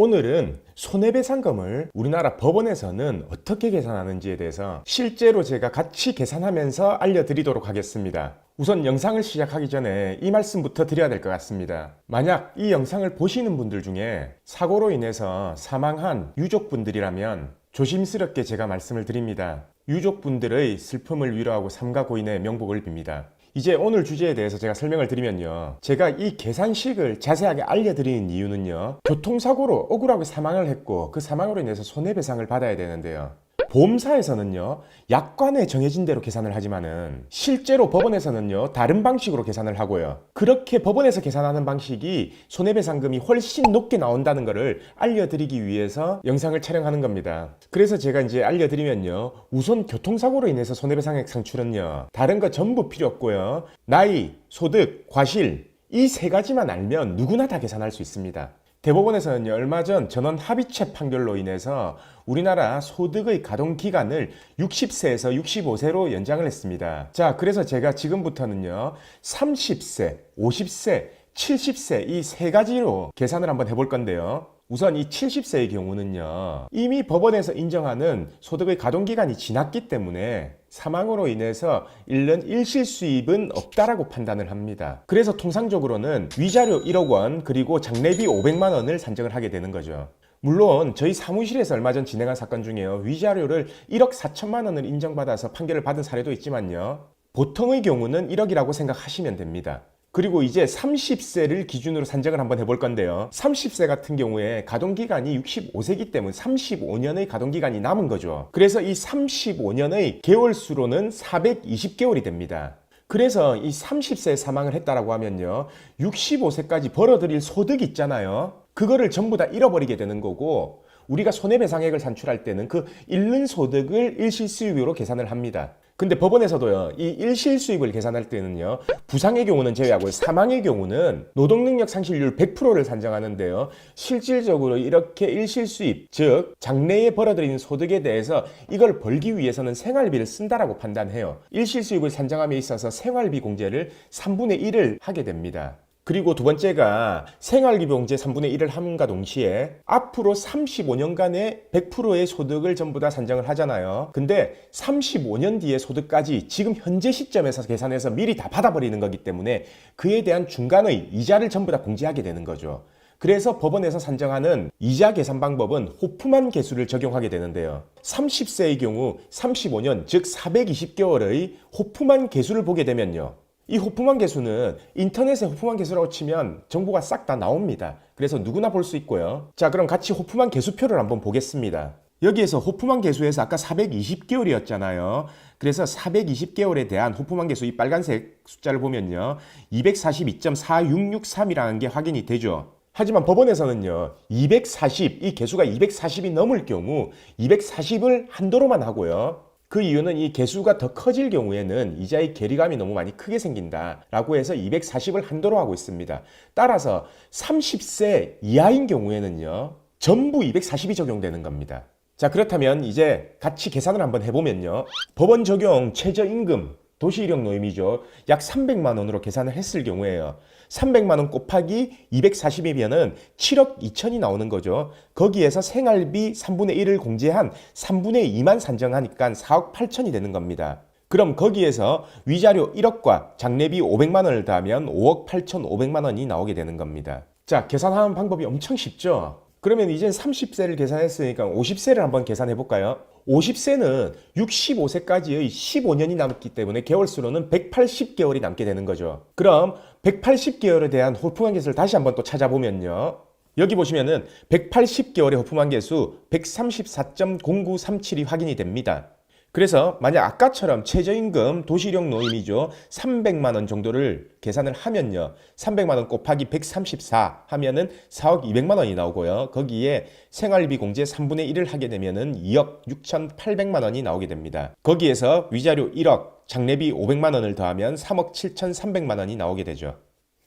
오늘은 손해배상금을 우리나라 법원에서는 어떻게 계산하는지에 대해서 실제로 제가 같이 계산하면서 알려드리도록 하겠습니다. 우선 영상을 시작하기 전에 이 말씀부터 드려야 될 것 같습니다. 만약 이 영상을 보시는 분들 중에 사고로 인해서 사망한 유족분들이라면 조심스럽게 제가 말씀을 드립니다. 유족분들의 슬픔을 위로하고 삼가 고인의 명복을 빕니다. 이제 오늘 주제에 대해서 제가 설명을 드리면요, 제가 이 계산식을 자세하게 알려드리는 이유는요, 교통사고로 억울하게 사망을 했고 그 사망으로 인해서 손해배상을 받아야 되는데요, 보험사에서는요 약관에 정해진 대로 계산을 하지만은 실제로 법원에서는요 다른 방식으로 계산을 하고요, 그렇게 법원에서 계산하는 방식이 손해배상금이 훨씬 높게 나온다는 것을 알려드리기 위해서 영상을 촬영하는 겁니다. 그래서 제가 이제 알려드리면요, 우선 교통사고로 인해서 손해배상액 상출은요 다른 거 전부 필요 없고요, 나이, 소득, 과실 이 세 가지만 알면 누구나 다 계산할 수 있습니다. 대법원에서는 얼마 전 전원 합의체 판결로 인해서 우리나라 소득의 가동기간을 60세에서 65세로 연장을 했습니다. 자, 그래서 제가 지금부터는요 30세, 50세, 70세 이 세 가지로 계산을 한번 해볼 건데요, 우선 이 70세의 경우는요 이미 법원에서 인정하는 소득의 가동기간이 지났기 때문에 사망으로 인해서 잃는 일실수입은 없다라고 판단을 합니다. 그래서 통상적으로는 위자료 1억 원 그리고 장례비 500만 원을 산정을 하게 되는 거죠. 물론 저희 사무실에서 얼마 전 진행한 사건 중에요, 위자료를 1억 4천만 원을 인정받아서 판결을 받은 사례도 있지만요, 보통의 경우는 1억이라고 생각하시면 됩니다. 그리고 이제 30세를 기준으로 산정을 한번 해볼 건데요, 30세 같은 경우에 가동기간이 65세이기 때문에 35년의 가동기간이 남은 거죠. 그래서 이 35년의 개월수로는 420개월이 됩니다. 그래서 이 30세에 사망을 했다라고 하면요 65세까지 벌어들일 소득이 있잖아요, 그거를 전부 다 잃어버리게 되는 거고, 우리가 손해배상액을 산출할 때는 그 잃는 소득을 일실수입으로 계산을 합니다. 근데 법원에서도요 이 일실수입을 계산할 때는요 부상의 경우는 제외하고 사망의 경우는 노동능력 상실률 100%를 산정하는데요, 실질적으로 이렇게 일실수입, 즉 장래에 벌어들이는 소득에 대해서 이걸 벌기 위해서는 생활비를 쓴다라고 판단해요. 일실수입을 산정함에 있어서 생활비 공제를 3분의 1을 하게 됩니다. 그리고 두 번째가 생활비 공제 3분의 1을 함과 동시에 앞으로 35년간의 100%의 소득을 전부 다 산정을 하잖아요. 근데 35년 뒤의 소득까지 지금 현재 시점에서 계산해서 미리 다 받아버리는 거기 때문에 그에 대한 중간의 이자를 전부 다 공제하게 되는 거죠. 그래서 법원에서 산정하는 이자 계산 방법은 호프만 계수를 적용하게 되는데요, 30세의 경우 35년 즉 420개월의 호프만 계수를 보게 되면요, 이 호프만 계수는 인터넷에 호프만 계수라고 치면 정보가 싹 다 나옵니다. 그래서 누구나 볼 수 있고요. 자, 그럼 같이 호프만 계수표를 한번 보겠습니다. 여기에서 호프만 계수에서 아까 420개월이었잖아요. 그래서 420개월에 대한 호프만 계수 이 빨간색 숫자를 보면요 242.4663이라는 게 확인이 되죠. 하지만 법원에서는요 240, 이 계수가 240이 넘을 경우 240을 한도로만 하고요, 그 이유는 이 계수가 더 커질 경우에는 이자의 괴리감이 너무 많이 크게 생긴다 라고 해서 240을 한도로 하고 있습니다. 따라서 30세 이하인 경우에는요 전부 240이 적용되는 겁니다. 자, 그렇다면 이제 같이 계산을 한번 해보면요, 법원 적용 최저임금 도시이력 노임이죠, 약 300만 원으로 계산을 했을 경우에요 300만 원 곱하기 240이면은 7억 2천이 나오는 거죠. 거기에서 생활비 3분의 1을 공제한 3분의 2만 산정하니까 4억 8천이 되는 겁니다. 그럼 거기에서 위자료 1억과 장례비 500만 원을 더하면 5억 8천 5백만 원이 나오게 되는 겁니다. 자, 계산하는 방법이 엄청 쉽죠. 그러면 이제 30세를 계산했으니까 50세를 한번 계산해 볼까요? 50세는 65세까지의 15년이 남기 때문에 개월수로는 180개월이 남게 되는 거죠. 그럼 180개월에 대한 호프만 계수를 다시 한번 또 찾아보면요, 여기 보시면은 180개월의 호프만 계수 134.0937이 확인이 됩니다. 그래서 만약 아까처럼 최저임금 도시력 노임이죠 300만 원 정도를 계산을 하면요 300만 원 곱하기 134 하면은 4억 2백만 원이 나오고요, 거기에 생활비 공제 3분의 1을 하게 되면은 2억 6,800만 원이 나오게 됩니다. 거기에서 위자료 1억, 장례비 500만 원을 더하면 3억 7,300만 원이 나오게 되죠.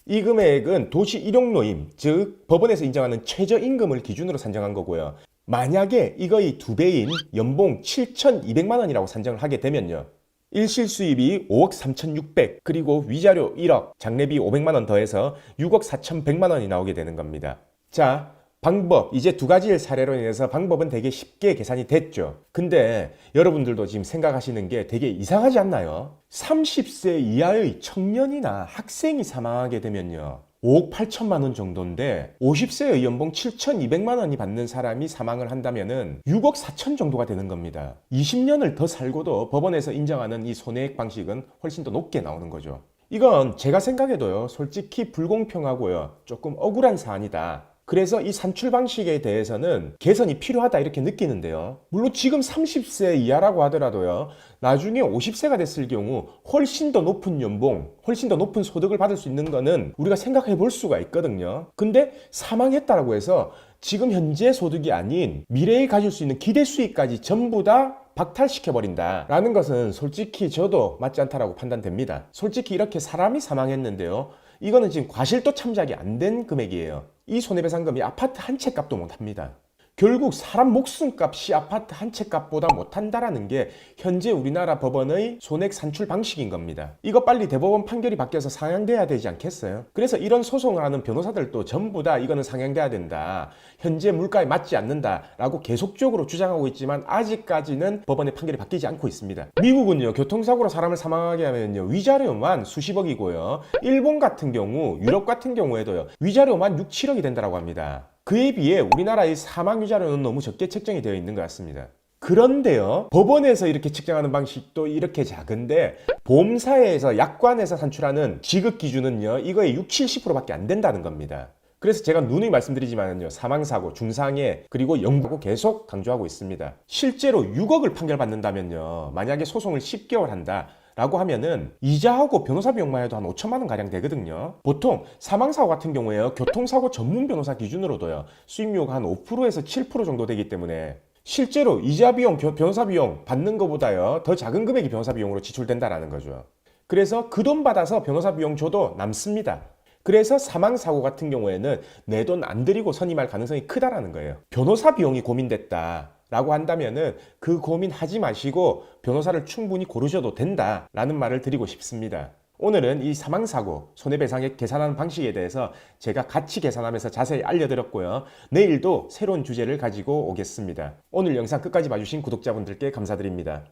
이 금액은 도시 일용노임, 즉 법원에서 인정하는 최저임금을 기준으로 산정한 거고요, 만약에 이거의 2배인 연봉 7,200만 원이라고 산정을 하게 되면요 일실수입이 5억 3,600 그리고 위자료 1억 장례비 500만 원 더해서 6억 4,100만 원이 나오게 되는 겁니다. 자, 방법, 이제 두 가지의 사례로 인해서 방법은 되게 쉽게 계산이 됐죠. 근데 여러분들도 지금 생각하시는 게 되게 이상하지 않나요? 30세 이하의 청년이나 학생이 사망하게 되면요, 5억 8천만 원 정도인데 50세의 연봉 7,200만 원이 받는 사람이 사망을 한다면은 6억 4천 정도가 되는 겁니다. 20년을 더 살고도 법원에서 인정하는 이 손해액 방식은 훨씬 더 높게 나오는 거죠. 이건 제가 생각해도요, 솔직히 불공평하고요, 조금 억울한 사안이다. 그래서 이 산출 방식에 대해서는 개선이 필요하다 이렇게 느끼는데요. 물론 지금 30세 이하라고 하더라도요, 나중에 50세가 됐을 경우 훨씬 더 높은 연봉, 훨씬 더 높은 소득을 받을 수 있는 거는 우리가 생각해 볼 수가 있거든요. 근데 사망했다라고 해서 지금 현재 소득이 아닌 미래에 가질 수 있는 기대 수익까지 전부 다 박탈시켜버린다 라는 것은 솔직히 저도 맞지 않다라고 판단됩니다. 솔직히 이렇게 사람이 사망했는데요, 이거는 지금 과실도 참작이 안 된 금액이에요. 이 손해배상금이 아파트 한 채 값도 못합니다. 결국 사람 목숨값이 아파트 한 채 값보다 못한다라는 게 현재 우리나라 법원의 손해액 산출 방식인 겁니다. 이거 빨리 대법원 판결이 바뀌어서 상향돼야 되지 않겠어요? 그래서 이런 소송을 하는 변호사들도 전부 다 이거는 상향돼야 된다, 현재 물가에 맞지 않는다라고 계속적으로 주장하고 있지만 아직까지는 법원의 판결이 바뀌지 않고 있습니다. 미국은요, 교통사고로 사람을 사망하게 하면요, 위자료만 수십억이고요, 일본 같은 경우, 유럽 같은 경우에도요, 위자료만 6, 7억이 된다고 합니다. 그에 비해 우리나라의 사망 위자료는 너무 적게 책정이 되어 있는 것 같습니다. 그런데요, 법원에서 이렇게 측정하는 방식도 이렇게 작은데 보험사에서 약관에서 산출하는 지급 기준은요, 이거의 6, 70%밖에 안 된다는 겁니다. 그래서 제가 누누이 말씀드리지만요, 사망사고, 중상해, 그리고 영구고 계속 강조하고 있습니다. 실제로 6억을 판결받는다면요, 만약에 소송을 10개월 한다 라고 하면은 이자하고 변호사 비용만 해도 한 5천만 원 가량 되거든요. 보통 사망사고 같은 경우에요, 교통사고 전문 변호사 기준으로도요, 수임료가 한 5%에서 7% 정도 되기 때문에 실제로 이자 비용, 변호사 비용 받는 것보다요, 더 작은 금액이 변호사 비용으로 지출된다라는 거죠. 그래서 그 돈 받아서 변호사 비용 줘도 남습니다. 그래서 사망사고 같은 경우에는 내 돈 안 들이고 선임할 가능성이 크다라는 거예요. 변호사 비용이 고민됐다 라고 한다면은 그 고민하지 마시고 변호사를 충분히 고르셔도 된다 라는 말을 드리고 싶습니다. 오늘은 이 사망사고 손해배상액 계산하는 방식에 대해서 제가 같이 계산하면서 자세히 알려드렸고요. 내일도 새로운 주제를 가지고 오겠습니다. 오늘 영상 끝까지 봐주신 구독자분들께 감사드립니다.